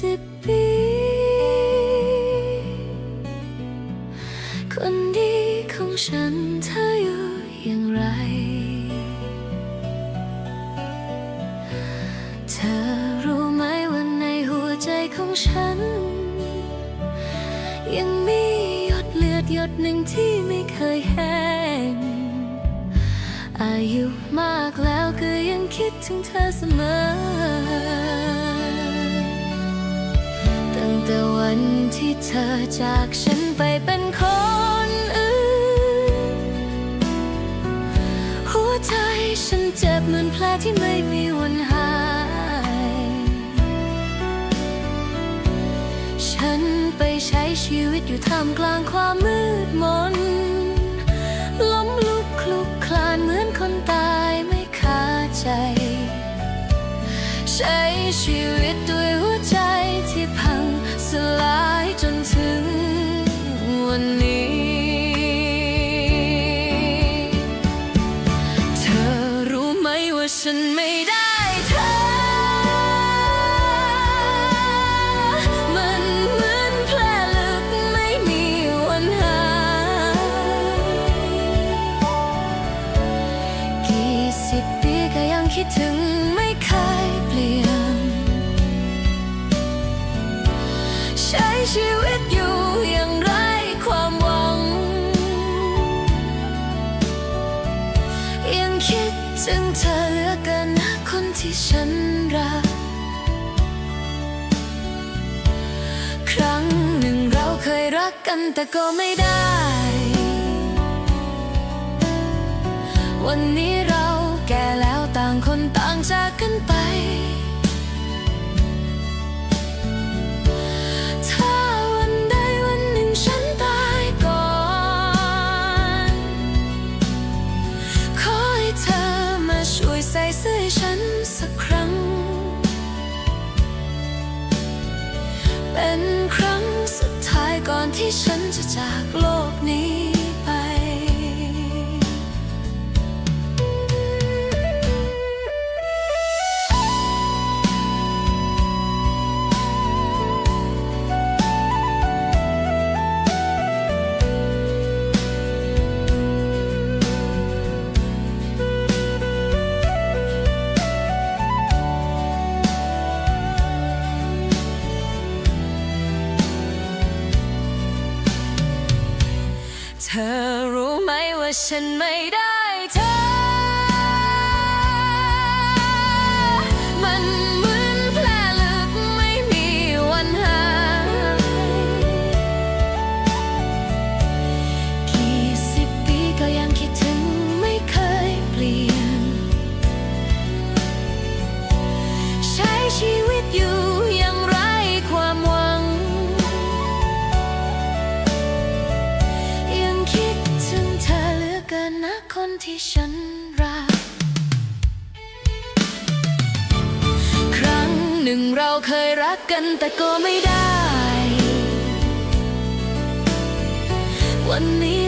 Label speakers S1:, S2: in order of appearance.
S1: ปีคนดีของฉันเธออยู่อย่างไรเธอรู้ไหมว่าในหัวใจของฉันยังมีหยดเลือดหยดหนึ่งที่ไม่เคยแห้งอายุมากแล้วก็ยังคิดถึงเธอเสมอตั้งแต่วันที่เธอจากฉันไปเป็นคนอื่นหัวใจฉันเจ็บเหมือนแผลที่ไม่มีวันหายฉันไปใช้ชีวิตอยู่ท่ามกลางความมืดมนล้มลุกคลุกคลานเหมือนคนตายไม่คาใจใช้ชีวิตด้วยหัวใจที่พังสลายจนถึงวันนี้เธอรู้ไหมว่าฉันไม่ได้เธอมันเหมือนแผลลึกไม่มีวันหายกี่สิบปีก็ยังคิดถึงไม่เคยเปลี่ยนใช้ชีวิตอยู่อย่างไร้ความหวังยังคิดถึงเธอเหลือเกินนะคนที่ฉันรักครั้งหนึ่งเราเคยรักกันแต่ก็ไม่ได้วันนี้เราแก่แล้วต่างคนต่างจากกันไปถ้าวันใดวันหนึ่งฉันตายก่อนขอให้เธอมาช่วยใส่เสื้อให้ฉันสักครั้งเป็นครั้งสุดท้ายก่อนที่ฉันจะจากโลกนี้ไปเธอรู้ไหมว่าฉันไม่ได้เธอมันเหมือนแผลลึกไม่มีวันหายกี่สิบปีก็ยังคิดถึงไม่เคยเปลี่ยนใช้ชีวิตอยู่อย่างไร้ความหวังนะคนที่ฉันรักครั้งหนึ่งเราเคยรักกันแต่ก็ไม่ได้วันนี้